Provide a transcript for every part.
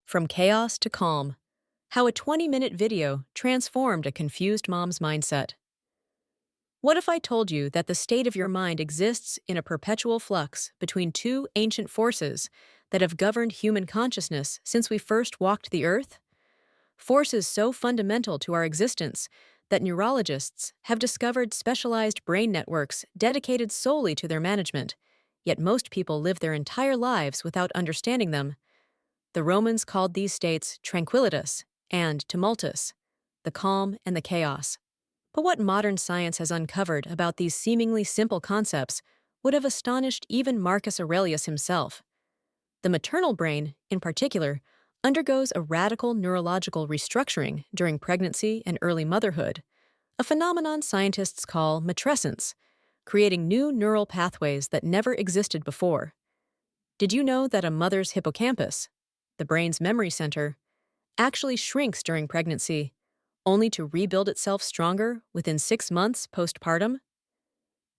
From Chaos to Calm: How a 20-minute video transformed a confused mom's mindset. What if I told you that the state of your mind exists in a perpetual flux between two ancient forces that have governed human consciousness since we first walked the earth? Forces so fundamental to our existence that neurologists have discovered specialized brain networks dedicated solely to their management, yet most people live their entire lives without understanding them. The Romans called these states tranquilitas and tumultus, the calm and the chaos. But what modern science has uncovered about these seemingly simple concepts would have astonished even Marcus Aurelius himself. The maternal brain, in particular, undergoes a radical neurological restructuring during pregnancy and early motherhood, a phenomenon scientists call matrescence, creating new neural pathways that never existed before. Did you know that a mother's hippocampus, the brain's memory center, actually shrinks during pregnancy, only to rebuild itself stronger within 6 months postpartum?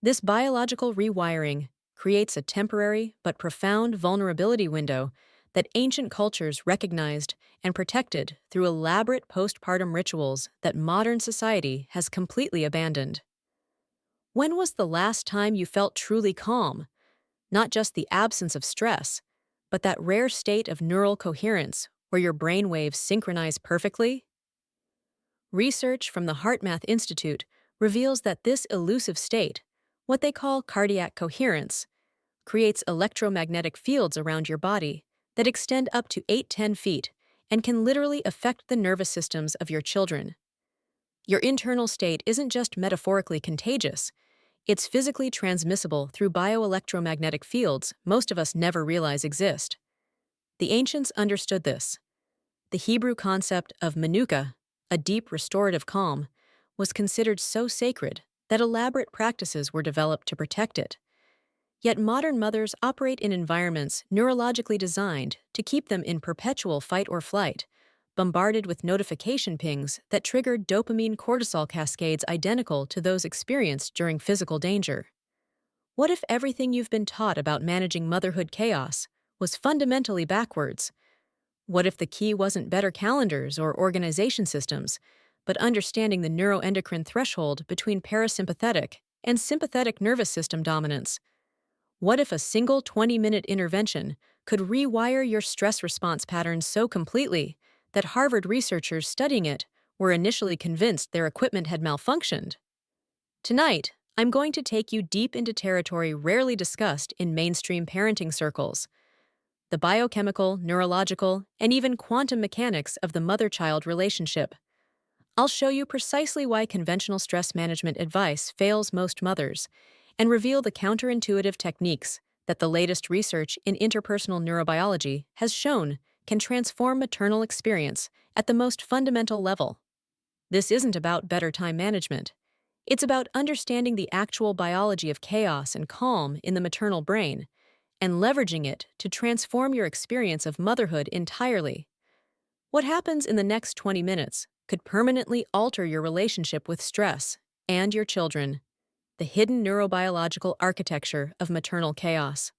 This biological rewiring creates a temporary but profound vulnerability window that ancient cultures recognized and protected through elaborate postpartum rituals that modern society has completely abandoned. When was the last time you felt truly calm? Not just the absence of stress, but that rare state of neural coherence where your brain waves synchronize perfectly? Research from the HeartMath Institute reveals that this elusive state, what they call cardiac coherence, creates electromagnetic fields around your body that extend up to 8-10 feet and can literally affect the nervous systems of your children. Your internal state isn't just metaphorically contagious, it's physically transmissible through bioelectromagnetic fields most of us never realize exist. The ancients understood this. The Hebrew concept of manuka, a deep restorative calm, was considered so sacred that elaborate practices were developed to protect it. Yet modern mothers operate in environments neurologically designed to keep them in perpetual fight or flight, bombarded with notification pings that trigger dopamine cortisol cascades identical to those experienced during physical danger. What if everything you've been taught about managing motherhood chaos was fundamentally backwards? What if the key wasn't better calendars or organization systems, but understanding the neuroendocrine threshold between parasympathetic and sympathetic nervous system dominance? What if a single 20-minute intervention could rewire your stress response patterns so completely that Harvard researchers studying it were initially convinced their equipment had malfunctioned? Tonight, I'm going to take you deep into territory rarely discussed in mainstream parenting circles: the biochemical, neurological, and even quantum mechanics of the mother-child relationship. I'll show you precisely why conventional stress management advice fails most mothers, and reveal the counterintuitive techniques that the latest research in interpersonal neurobiology has shown can transform maternal experience at the most fundamental level. This isn't about better time management. It's about understanding the actual biology of chaos and calm in the maternal brain, and leveraging it to transform your experience of motherhood entirely. What happens in the next 20 minutes could permanently alter your relationship with stress and your children. The hidden neurobiological architecture of maternal chaos.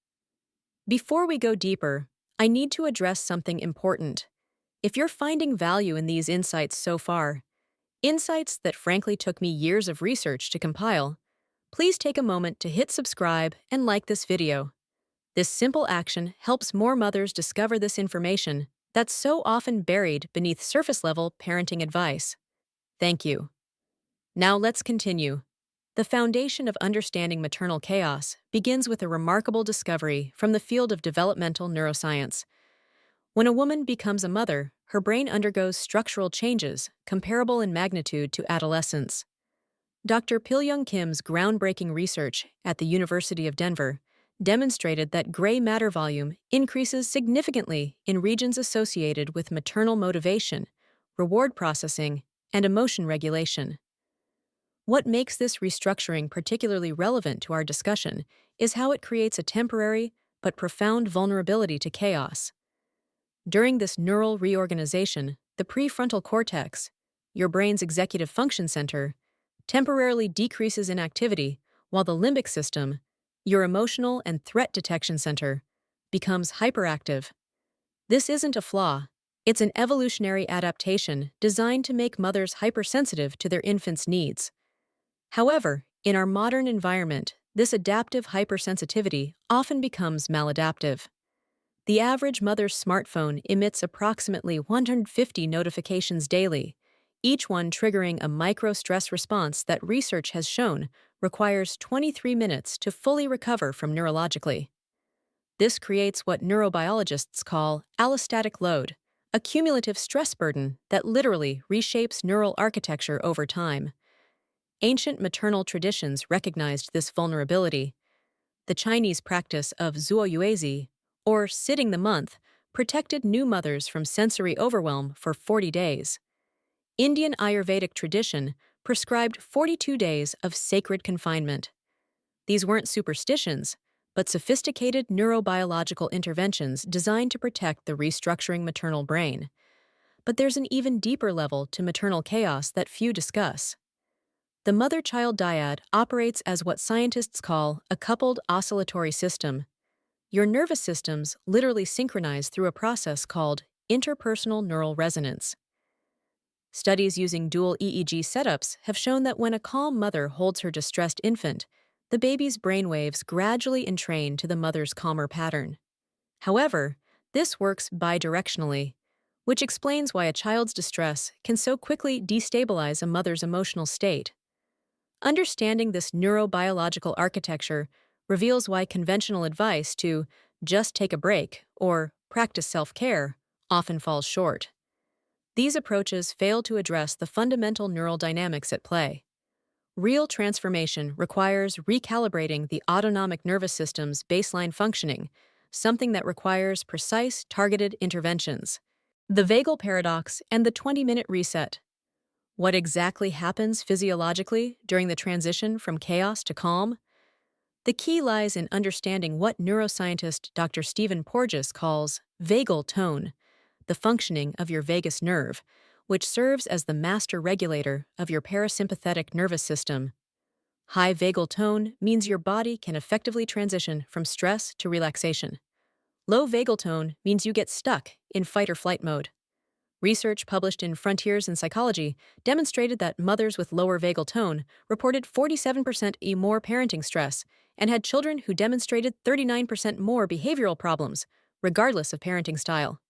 Before we go deeper, I need to address something important. If you're finding value in these insights so far, insights that frankly took me years of research to compile, please take a moment to hit subscribe and like this video. This simple action helps more mothers discover this information that's so often buried beneath surface-level parenting advice. Thank you. Now let's continue. The foundation of understanding maternal chaos begins with a remarkable discovery from the field of developmental neuroscience. When a woman becomes a mother, her brain undergoes structural changes comparable in magnitude to adolescence. Dr. Pil-Young Kim's groundbreaking research at the University of Denver demonstrated that gray matter volume increases significantly in regions associated with maternal motivation, reward processing, and emotion regulation. What makes this restructuring particularly relevant to our discussion is how it creates a temporary but profound vulnerability to chaos. During this neural reorganization, the prefrontal cortex, your brain's executive function center, temporarily decreases in activity, while the limbic system, your emotional and threat detection center, becomes hyperactive. This isn't a flaw, It's an evolutionary adaptation designed to make mothers hypersensitive to their infants' needs. However, in our modern environment, this adaptive hypersensitivity often becomes maladaptive. The average mother's smartphone emits approximately 150 notifications daily, each one triggering a micro-stress response that research has shown requires 23 minutes to fully recover from neurologically. This creates what neurobiologists call allostatic load, a cumulative stress burden that literally reshapes neural architecture over time. Ancient maternal traditions recognized this vulnerability. The Chinese practice of zuoyuezi, or sitting the month, protected new mothers from sensory overwhelm for 40 days. Indian Ayurvedic tradition prescribed 42 days of sacred confinement. These weren't superstitions, but sophisticated neurobiological interventions designed to protect the restructuring maternal brain. But there's an even deeper level to maternal chaos that few discuss. The mother-child dyad operates as what scientists call a coupled oscillatory system. Your nervous systems literally synchronize through a process called interpersonal neural resonance. Studies using dual EEG setups have shown that when a calm mother holds her distressed infant, the baby's brainwaves gradually entrain to the mother's calmer pattern. However, this works bidirectionally, which explains why a child's distress can so quickly destabilize a mother's emotional state. Understanding this neurobiological architecture reveals why conventional advice to just take a break or practice self-care often falls short. These approaches fail to address the fundamental neural dynamics at play. Real transformation requires recalibrating the autonomic nervous system's baseline functioning, something that requires precise, targeted interventions. The vagal paradox and the 20-minute reset. What exactly happens physiologically during the transition from chaos to calm? The key lies in understanding what neuroscientist Dr. Stephen Porges calls vagal tone, the functioning of your vagus nerve, which serves as the master regulator of your parasympathetic nervous system. High vagal tone means your body can effectively transition from stress to relaxation. Low vagal tone means you get stuck in fight or flight mode. Research published in Frontiers in Psychology demonstrated that mothers with lower vagal tone reported 47% more parenting stress and had children who demonstrated 39% more behavioral problems, regardless of parenting style.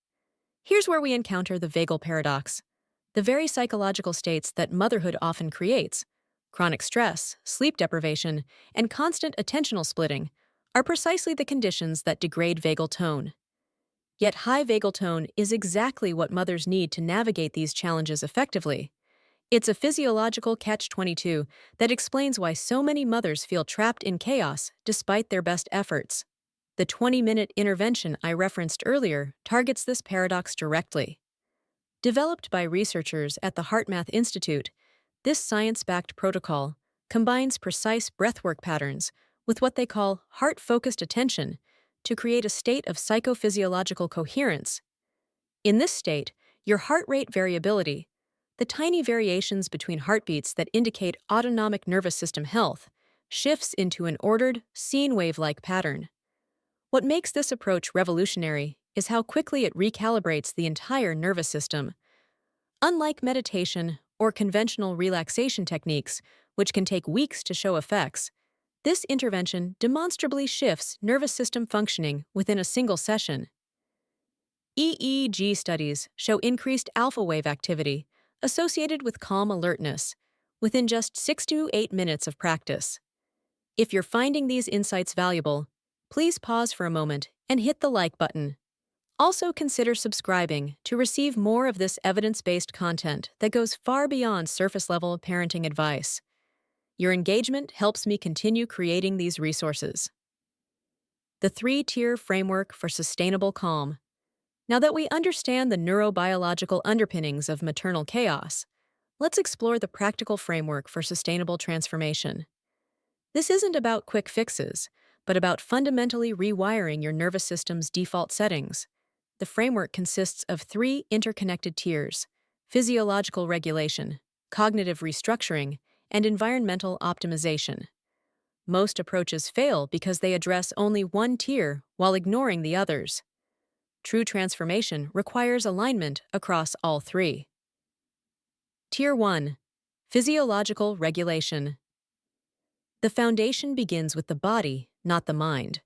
Here's where we encounter the vagal paradox. The very psychological states that motherhood often creates, chronic stress, sleep deprivation, and constant attentional splitting, are precisely the conditions that degrade vagal tone. Yet high vagal tone is exactly what mothers need to navigate these challenges effectively. It's a physiological catch-22 that explains why so many mothers feel trapped in chaos despite their best efforts. The 20-minute intervention I referenced earlier targets this paradox directly. Developed by researchers at the HeartMath Institute, this science-backed protocol combines precise breathwork patterns with what they call heart-focused attention to create a state of psychophysiological coherence. In this state, your heart rate variability, the tiny variations between heartbeats that indicate autonomic nervous system health, shifts into an ordered, sine wave-like pattern. What makes this approach revolutionary is how quickly it recalibrates the entire nervous system. Unlike meditation or conventional relaxation techniques, which can take weeks to show effects, this intervention demonstrably shifts nervous system functioning within a single session. EEG studies show increased alpha wave activity associated with calm alertness within just 6 to 8 minutes of practice. If you're finding these insights valuable, please pause for a moment and hit the like button. Also consider subscribing to receive more of this evidence-based content that goes far beyond surface-level parenting advice. Your engagement helps me continue creating these resources. The 3-tier framework for sustainable calm. Now that we understand the neurobiological underpinnings of maternal chaos, let's explore the practical framework for sustainable transformation. This isn't about quick fixes, but about fundamentally rewiring your nervous system's default settings. The framework consists of 3 interconnected tiers: physiological regulation, cognitive restructuring, and environmental optimization. Most approaches fail because they address only one tier while ignoring the others. True transformation requires alignment across all three. Tier 1. Physiological regulation. The foundation begins with the body, not the mind.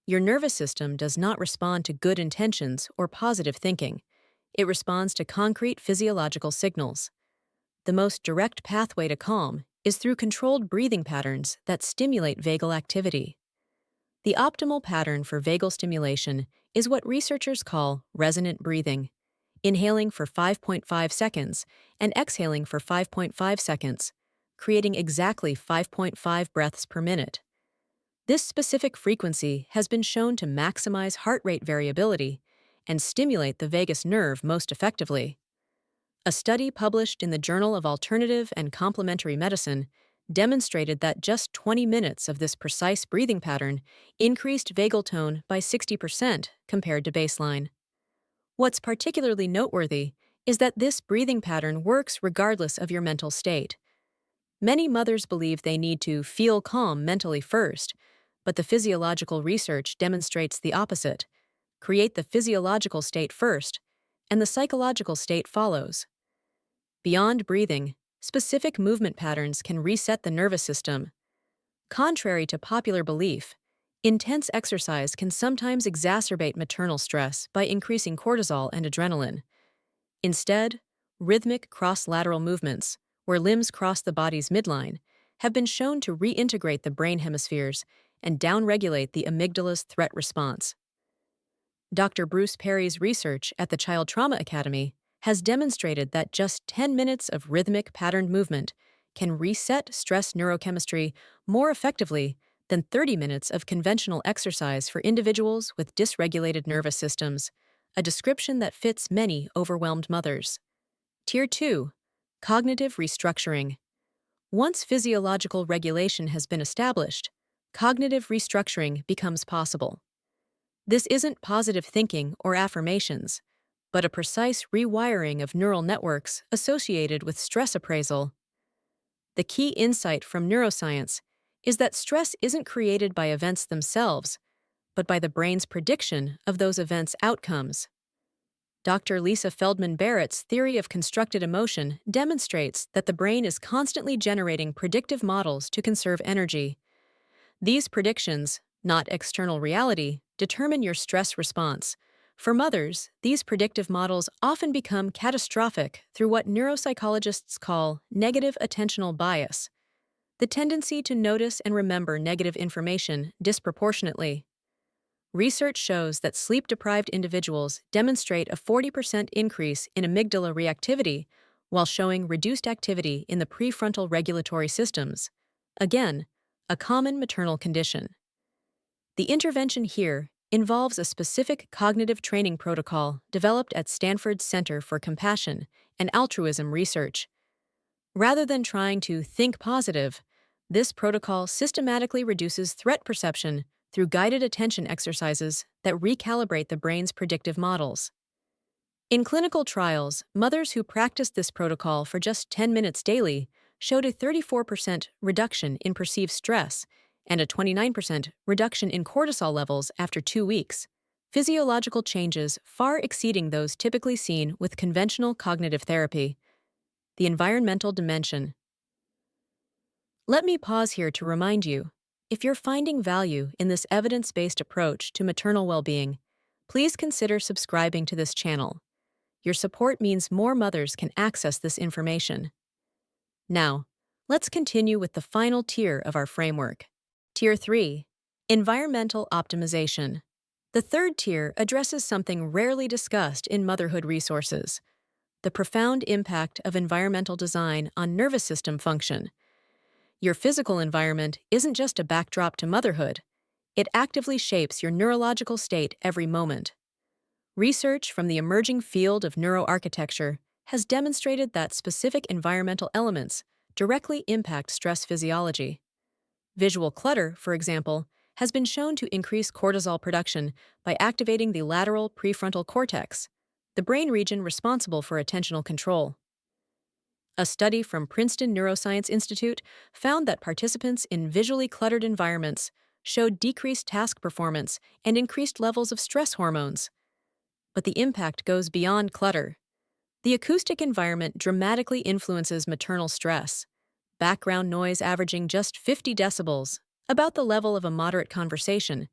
Your nervous system does not respond to good intentions or positive thinking. It responds to concrete physiological signals. The most direct pathway to calm is through controlled breathing patterns that stimulate vagal activity. The optimal pattern for vagal stimulation is what researchers call resonant breathing, inhaling for 5.5 seconds and exhaling for 5.5 seconds, creating exactly 5.5 breaths per minute. This specific frequency has been shown to maximize heart rate variability and stimulate the vagus nerve most effectively. A study published in the Journal of Alternative and Complementary Medicine demonstrated that just 20 minutes of this precise breathing pattern increased vagal tone by 60% compared to baseline. What's particularly noteworthy is that this breathing pattern works regardless of your mental state. Many mothers believe they need to feel calm mentally first, but the physiological research demonstrates the opposite. Create the physiological state first, and the psychological state follows. Beyond breathing, specific movement patterns can reset the nervous system. Contrary to popular belief, intense exercise can sometimes exacerbate maternal stress by increasing cortisol and adrenaline. Instead, rhythmic cross-lateral movements, where limbs cross the body's midline, have been shown to reintegrate the brain hemispheres and downregulate the amygdala's threat response. Dr. Bruce Perry's research at the Child Trauma Academy has demonstrated that just 10 minutes of rhythmic patterned movement can reset stress neurochemistry more effectively than 30 minutes of conventional exercise for individuals with dysregulated nervous systems, a description that fits many overwhelmed mothers. Tier 2. Cognitive restructuring. Once physiological regulation has been established, cognitive restructuring becomes possible. This isn't positive thinking or affirmations, but a precise rewiring of neural networks associated with stress appraisal. The key insight from neuroscience is that stress isn't created by events themselves, but by the brain's prediction of those events' outcomes. Dr. Lisa Feldman Barrett's theory of constructed emotion demonstrates that the brain is constantly generating predictive models to conserve energy. These predictions, not external reality, determine your stress response. For mothers, these predictive models often become catastrophic through what neuropsychologists call negative attentional bias, the tendency to notice and remember negative information disproportionately. Research shows that sleep-deprived individuals demonstrate a 40% increase in amygdala reactivity while showing reduced activity in the prefrontal regulatory systems. Again, a common maternal condition. The intervention here involves a specific cognitive training protocol developed at Stanford's Center for Compassion and Altruism Research. Rather than trying to think positive, this protocol systematically reduces threat perception through guided attention exercises that recalibrate the brain's predictive models. In clinical trials, mothers who practiced this protocol for just 10 minutes daily showed a 34% reduction in perceived stress and a 29% reduction in cortisol levels after 2 weeks, physiological changes far exceeding those typically seen with conventional cognitive therapy. The environmental dimension. Let me pause here to remind you, if you're finding value in this evidence-based approach to maternal well-being, please consider subscribing to this channel. Your support means more mothers can access this information. Now, let's continue with the final tier of our framework. Tier 3. Environmental optimization. The third tier addresses something rarely discussed in motherhood resources: the profound impact of environmental design on nervous system function. Your physical environment isn't just a backdrop to motherhood. It actively shapes your neurological state every moment. Research from the emerging field of neuroarchitecture has demonstrated that specific environmental elements directly impact stress physiology. Visual clutter, for example, has been shown to increase cortisol production by activating the lateral prefrontal cortex, the brain region responsible for attentional control. A study from Princeton Neuroscience Institute found that participants in visually cluttered environments showed decreased task performance and increased levels of stress hormones. but the impact goes beyond clutter. The acoustic environment dramatically influences maternal stress. Background noise averaging just 50 decibels, about the level of a moderate conversation,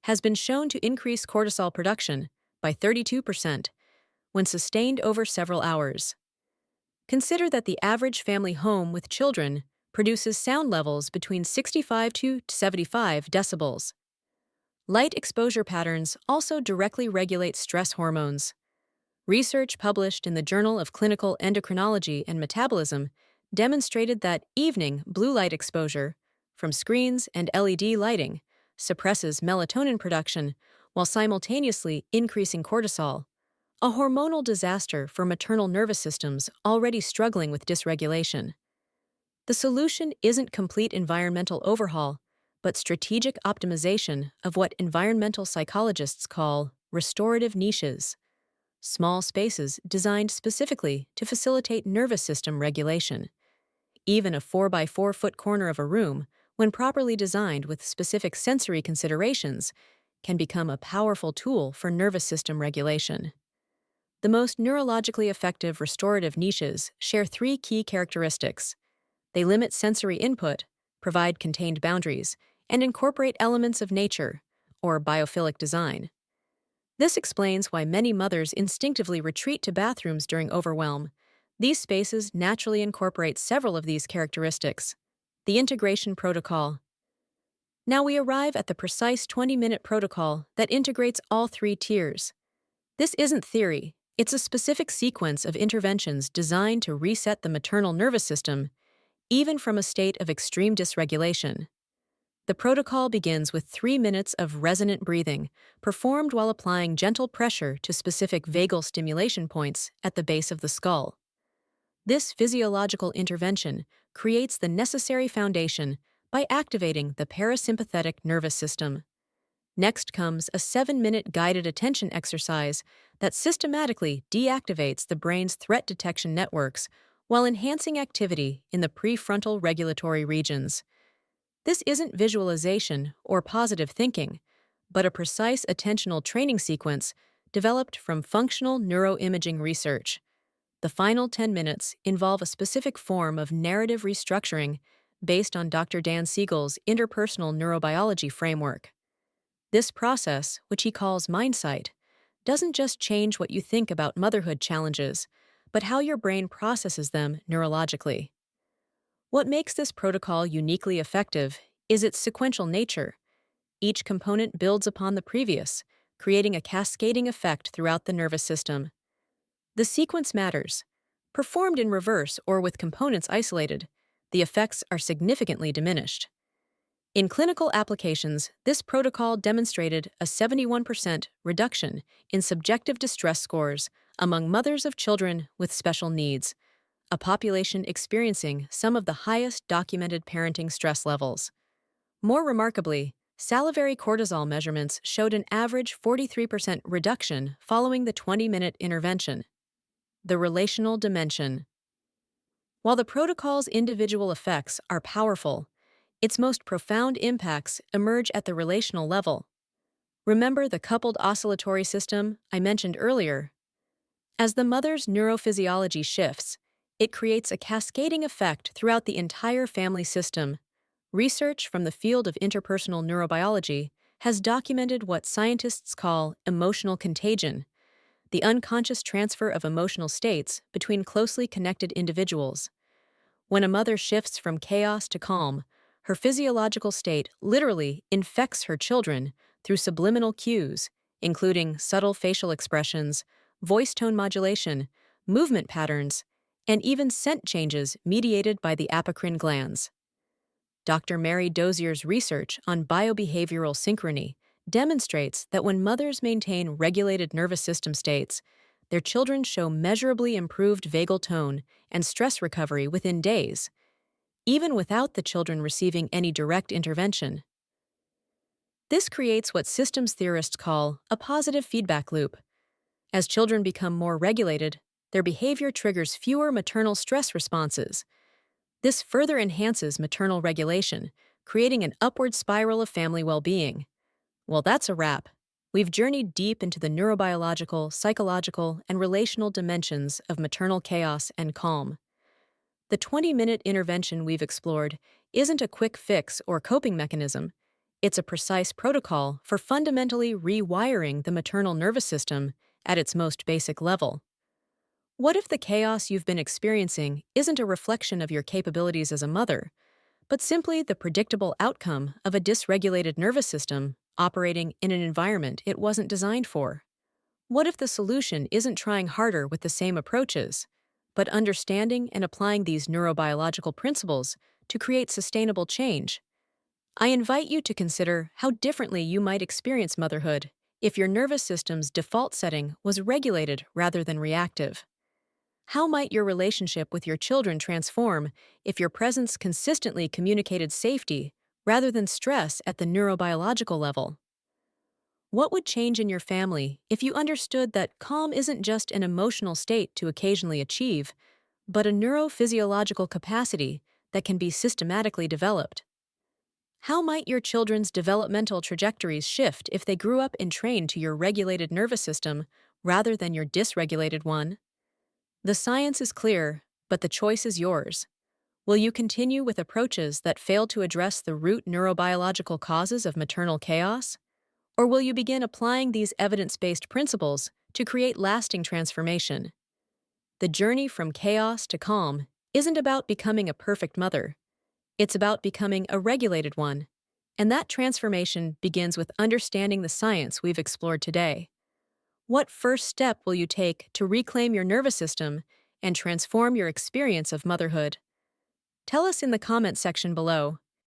has been shown to increase cortisol production by 32% when sustained over several hours. Consider that the average family home with children produces sound levels between 65 to 75 decibels. Light exposure patterns also directly regulate stress hormones. Research published in the Journal of Clinical Endocrinology and Metabolism demonstrated that evening blue light exposure from screens and LED lighting suppresses melatonin production while simultaneously increasing cortisol, a hormonal disaster for maternal nervous systems already struggling with dysregulation. The solution isn't complete environmental overhaul, but strategic optimization of what environmental psychologists call restorative niches, small spaces designed specifically to facilitate nervous system regulation. Even a 4 by 4 foot corner of a room, when properly designed with specific sensory considerations, can become a powerful tool for nervous system regulation. The most neurologically effective restorative niches share three key characteristics. They limit sensory input, provide contained boundaries, and incorporate elements of nature, or biophilic design. This explains why many mothers instinctively retreat to bathrooms during overwhelm. These spaces naturally incorporate several of these characteristics. The integration protocol. Now we arrive at the precise 20-minute protocol that integrates all three tiers. This isn't theory, it's a specific sequence of interventions designed to reset the maternal nervous system, even from a state of extreme dysregulation. The protocol begins with 3 minutes of resonant breathing, performed while applying gentle pressure to specific vagal stimulation points at the base of the skull. This physiological intervention creates the necessary foundation by activating the parasympathetic nervous system. Next comes a 7-minute guided attention exercise that systematically deactivates the brain's threat detection networks while enhancing activity in the prefrontal regulatory regions. This isn't visualization or positive thinking, but a precise attentional training sequence developed from functional neuroimaging research. The final 10 minutes involve a specific form of narrative restructuring based on Dr. Dan Siegel's interpersonal neurobiology framework. This process, which he calls mindsight, doesn't just change what you think about motherhood challenges, but how your brain processes them neurologically. What makes this protocol uniquely effective is its sequential nature. Each component builds upon the previous, creating a cascading effect throughout the nervous system. The sequence matters. Performed in reverse or with components isolated, the effects are significantly diminished. In clinical applications, this protocol demonstrated a 71% reduction in subjective distress scores among mothers of children with special needs, a population experiencing some of the highest documented parenting stress levels. More remarkably, salivary cortisol measurements showed an average 43% reduction following the 20-minute intervention. The relational dimension. While the protocol's individual effects are powerful, its most profound impacts emerge at the relational level. Remember the coupled oscillatory system I mentioned earlier? As the mother's neurophysiology shifts, it creates a cascading effect throughout the entire family system. Research from the field of interpersonal neurobiology has documented what scientists call emotional contagion, the unconscious transfer of emotional states between closely connected individuals. When a mother shifts from chaos to calm, her physiological state literally infects her children through subliminal cues, including subtle facial expressions, voice tone modulation, movement patterns, and even scent changes mediated by the apocrine glands. Dr. Mary Dozier's research on biobehavioral synchrony demonstrates that when mothers maintain regulated nervous system states, their children show measurably improved vagal tone and stress recovery within days, even without the children receiving any direct intervention. This creates what systems theorists call a positive feedback loop. As children become more regulated, their behavior triggers fewer maternal stress responses. This further enhances maternal regulation, creating an upward spiral of family well-being. Well, that's a wrap. we've journeyed deep into the neurobiological, psychological, and relational dimensions of maternal chaos and calm. The 20-minute intervention we've explored isn't a quick fix or coping mechanism. It's a precise protocol for fundamentally rewiring the maternal nervous system at its most basic level. What if the chaos you've been experiencing isn't a reflection of your capabilities as a mother, but simply the predictable outcome of a dysregulated nervous system operating in an environment it wasn't designed for? What if the solution isn't trying harder with the same approaches, but understanding and applying these neurobiological principles to create sustainable change? I invite you to consider how differently you might experience motherhood if your nervous system's default setting was regulated rather than reactive. How might your relationship with your children transform if your presence consistently communicated safety rather than stress at the neurobiological level? What would change in your family if you understood that calm isn't just an emotional state to occasionally achieve, but a neurophysiological capacity that can be systematically developed? How might your children's developmental trajectories shift if they grew up entrained to your regulated nervous system rather than your dysregulated one? The science is clear, but the choice is yours. Will you continue with approaches that fail to address the root neurobiological causes of maternal chaos? Or will you begin applying these evidence-based principles to create lasting transformation? The journey from chaos to calm isn't about becoming a perfect mother. It's about becoming a regulated one. And that transformation begins with understanding the science we've explored today. What first step will you take to reclaim your nervous system and transform your experience of motherhood? Tell us in the comment section below.